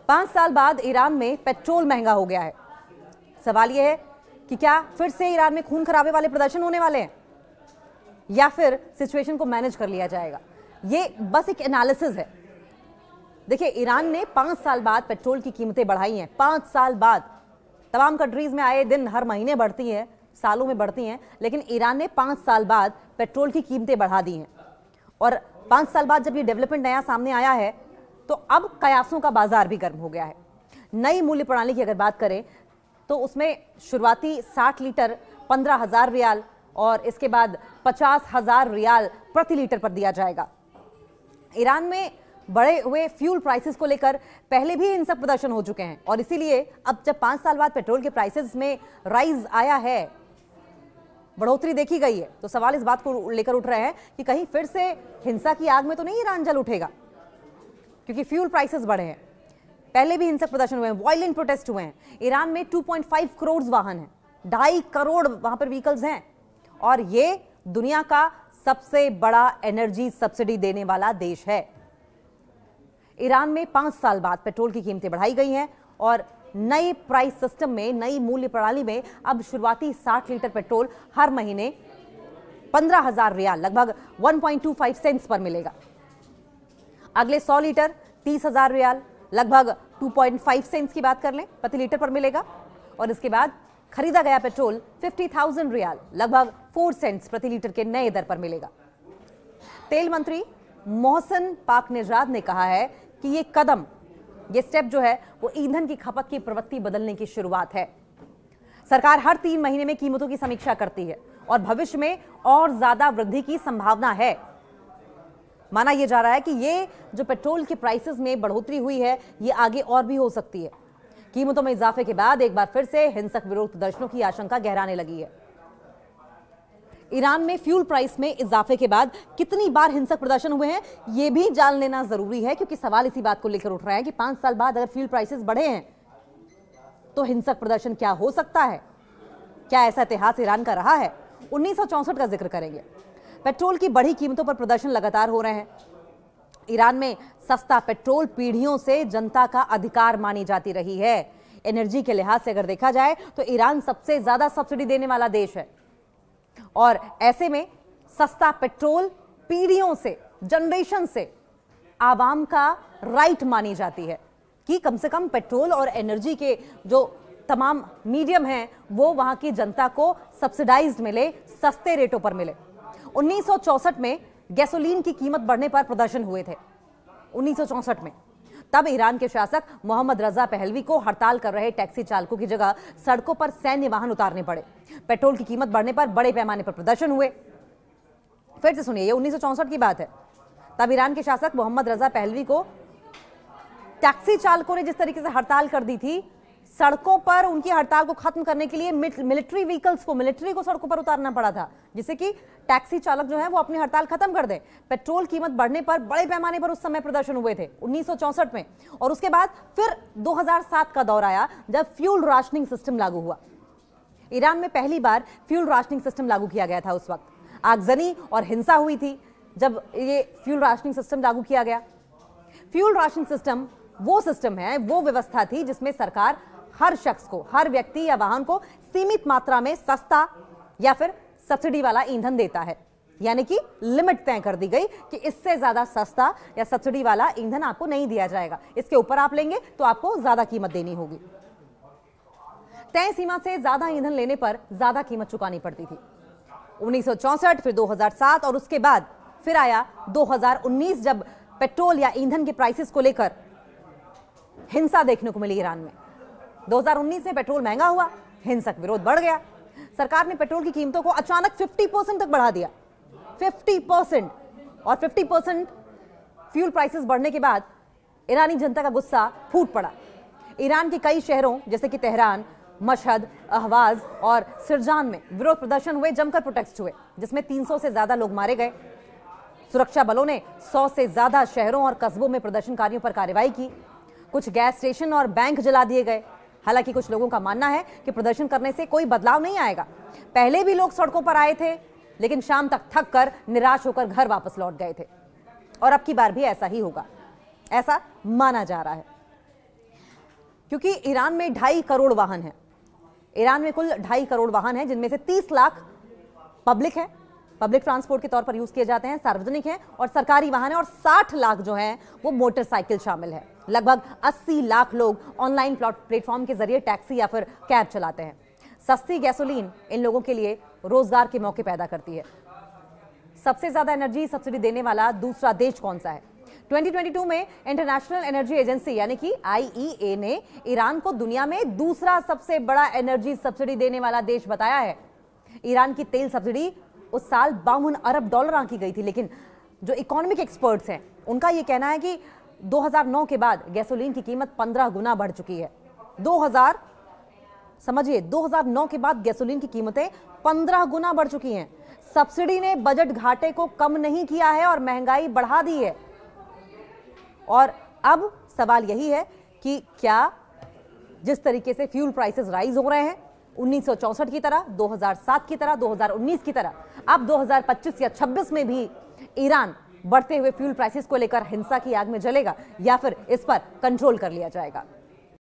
5 साल बाद ईरान में पेट्रोल महंगा हो गया है। सवाल यह है कि क्या फिर से ईरान में खून खराबे वाले प्रदर्शन होने वाले हैं या फिर सिचुएशन को मैनेज कर लिया जाएगा। ये बस एक एनालिसिस है। देखिए, ईरान ने 5 साल बाद पेट्रोल की कीमतें बढ़ाई हैं। 5 साल बाद तमाम कंट्रीज में आए दिन हर महीने बढ़ती हैं, सालों में बढ़ती हैं, लेकिन ईरान ने 5 साल बाद पेट्रोल की कीमतें बढ़ा दी हैं। और 5 साल बाद जब ये डेवलपमेंट नया सामने आया है तो अब कयासों का बाजार भी गर्म हो गया है। नई मूल्य प्रणाली की अगर बात करें तो उसमें शुरुआती 60 लीटर 15,000 रियाल और इसके बाद 50,000 रियाल प्रति लीटर पर दिया जाएगा। ईरान में बढ़े हुए फ्यूल प्राइसेस को लेकर पहले भी हिंसक प्रदर्शन हो चुके हैं और इसीलिए अब जब 5 साल बाद पेट्रोल के प्राइसेस में राइज आया है, बढ़ोतरी देखी गई है, तो सवाल इस बात को लेकर उठ रहे हैं कि कहीं फिर से हिंसा की आग में तो नहीं ईरान जल उठेगा, क्योंकि फ्यूल प्राइसेस बढ़े हैं। पहले भी हिंसक प्रदर्शन हुए हैं, वायलेंट प्रोटेस्ट हुए हैं। ईरान में 2.5 करोड़ वाहन हैं, 2.5 करोड़ वहां पर व्हीकल्स हैं और ये दुनिया का सबसे बड़ा एनर्जी सब्सिडी देने वाला देश है। ईरान में 5 साल बाद पेट्रोल की कीमतें बढ़ाई गई हैं और नए प्राइस सिस्टम में, नई मूल्य प्रणाली में अब शुरुआती 60 लीटर पेट्रोल हर महीने 15,000 रियाल, लगभग 1.25 सेंट्स पर मिलेगा। अगले 100 लीटर 30,000 रियाल, लगभग 2.5 सेंट्स की बात कर लें, प्रति लीटर पर मिलेगा। और इसके बाद खरीदा गया पेट्रोल 50,000 रियाल, लगभग 4 सेंट्स प्रति लीटर के नए दर पर मिलेगा। तेल मंत्री मोहसिन पाकनेजाद ने कहा है कि ये स्टेप जो है वो ईंधन की खपत की प्रवृत्ति बदलने की शुरुआत है। सरकार हर 3 महीने में कीमतों की समीक्षा करती है और भविष्य में और ज्यादा वृद्धि की संभावना है। माना यह जा रहा है कि ये जो पेट्रोल के प्राइसेस में बढ़ोतरी हुई है, ये आगे और भी हो सकती है। कीमतों में इजाफे के बाद एक बार फिर से हिंसक विरोध प्रदर्शनों की आशंका गहराने लगी है। ईरान में फ्यूल प्राइस में इजाफे के बाद कितनी बार हिंसक प्रदर्शन हुए हैं, यह भी जान लेना जरूरी है, क्योंकि सवाल इसी बात को लेकर उठ रहा है कि 5 साल बाद अगर फ्यूल प्राइसेस बढ़े हैं तो हिंसक प्रदर्शन क्या हो सकता है। क्या ऐसा इतिहास ईरान का रहा है? 1964 का जिक्र करेंगे। पेट्रोल की बढ़ी कीमतों पर प्रदर्शन लगातार हो रहे हैं। ईरान में सस्ता पेट्रोल पीढ़ियों से जनता का अधिकार मानी जाती रही है। एनर्जी के लिहाज से अगर देखा जाए तो ईरान सबसे ज्यादा सब्सिडी देने वाला देश है और ऐसे में सस्ता पेट्रोल पीढ़ियों से, जनरेशन से आवाम का राइट मानी जाती है कि कम से कम पेट्रोल और एनर्जी के जो तमाम मीडियम हैं वो वहां की जनता को सब्सिडाइज्ड मिले, सस्ते रेटों पर मिले। 1964 में गैसोलीन की कीमत बढ़ने पर प्रदर्शन हुए थे। 1964 में तब ईरान के शासक मोहम्मद रजा पहलवी को हड़ताल कर रहे टैक्सी चालकों की जगह सड़कों पर सैन्य वाहन उतारने पड़े। पेट्रोल की कीमत बढ़ने पर बड़े पैमाने पर प्रदर्शन हुए। फिर से सुनिए, ये 1964 की बात है। तब ईरान के शासक मोहम्मद रजा पहलवी को टैक्सी चालकों ने जिस तरीके से हड़ताल कर दी थी, सड़कों पर उनकी हड़ताल को खत्म करने के लिए मिलिट्री को सड़कों पर उतारना पड़ा था, जिससे कि टैक्सी चालक जो है वो अपनी हड़ताल खत्म कर दे। पेट्रोल कीमत बढ़ने पर बड़े पैमाने पर उस समय प्रदर्शन हुए थे 1964 में। और उसके बाद फिर 2007 का दौर आया जब फ्यूल राशनिंग सिस्टम लागू हुआ। ईरान में पहली बार फ्यूल राशनिंग सिस्टम लागू किया गया था। उस वक्त आगजनी और हिंसा हुई थी जब ये फ्यूल राशनिंग सिस्टम लागू किया गया। फ्यूल राशनिंग सिस्टम वो सिस्टम है, वो व्यवस्था थी जिसमें सरकार हर शख्स को, हर व्यक्ति या वाहन को सीमित मात्रा में सस्ता या फिर सब्सिडी वाला ईंधन देता है। यानी कि लिमिट तय कर दी गई कि इससे ज्यादा सस्ता या सब्सिडी वाला ईंधन आपको नहीं दिया जाएगा। इसके ऊपर आप लेंगे तो आपको ज्यादा कीमत देनी होगी। तय सीमा से ज्यादा ईंधन लेने पर ज्यादा कीमत चुकानी पड़ती थी। 1964, फिर 2007 और उसके बाद फिर आया 2019 जब पेट्रोल या ईंधन के प्राइसेस को लेकर हिंसा देखने को मिली ईरान में। 2019 में पेट्रोल महंगा हुआ, हिंसक विरोध बढ़ गया। सरकार ने पेट्रोल की कीमतों को अचानक 50% तक बढ़ा दिया। 50% और 50% फ्यूल प्राइसेस बढ़ने के बाद ईरानी जनता का गुस्सा फूट पड़ा। ईरान के कई शहरों जैसे कि तेहरान, मशहद, अहवाज और सिरजान में विरोध प्रदर्शन हुए, जमकर प्रोटेस्ट हुए, जिसमें 300 से ज्यादा लोग मारे गए। सुरक्षा बलों ने 100 से ज्यादा शहरों और कस्बों में प्रदर्शनकारियों पर कार्रवाई की। कुछ गैस स्टेशन और बैंक जला दिए गए। हालांकि कुछ लोगों का मानना है कि प्रदर्शन करने से कोई बदलाव नहीं आएगा। पहले भी लोग सड़कों पर आए थे, लेकिन शाम तक थक कर, निराश होकर घर वापस लौट गए थे और अब की बार भी ऐसा ही होगा, ऐसा माना जा रहा है। क्योंकि ईरान में 2.5 करोड़ वाहन है। ईरान में कुल 2.5 करोड़ वाहन है, जिनमें से 30 लाख पब्लिक है, पब्लिक ट्रांसपोर्ट के तौर पर यूज किए जाते हैं, सार्वजनिक है और सरकारी वाहन है, और 60 लाख जो हैं वो मोटरसाइकिल शामिल है। लगभग 80 लाख लोग ऑनलाइन प्लेटफॉर्म के जरिए टैक्सी या फिर कैब चलाते हैं। सस्ती गैसोलीन इन लोगों के लिए रोजगार के मौके पैदा करती है। सबसे ज्यादा एनर्जी सब्सिडी देने वाला दूसरा देश कौन सा है? 2022 में इंटरनेशनल एनर्जी एजेंसी यानी कि IEA ने ईरान को दुनिया में दूसरा सबसे बड़ा एनर्जी सब्सिडी देने वाला देश बताया है। ईरान की तेल सब्सिडी उस साल $52 अरब आंकी गई थी, लेकिन जो इकोनॉमिक एक्सपर्ट्स हैं उनका यह कहना है कि 2009 के बाद गैसोलीन की कीमत 15 गुना बढ़ चुकी है। 2009 के बाद गैसोलीन की कीमतें 15 गुना बढ़ चुकी हैं। सब्सिडी ने बजट घाटे को कम नहीं किया है और महंगाई बढ़ा दी है। और अब सवाल यही है कि क्या जिस तरीके से फ्यूल प्राइसेस राइज हो रहे हैं 1964 की तरह, 2007 की तरह, 2019 की तरह, अब 2025 या 26 में भी ईरान बढ़ते हुए फ्यूल प्राइसेस को लेकर हिंसा की आग में जलेगा या फिर इस पर कंट्रोल कर लिया जाएगा?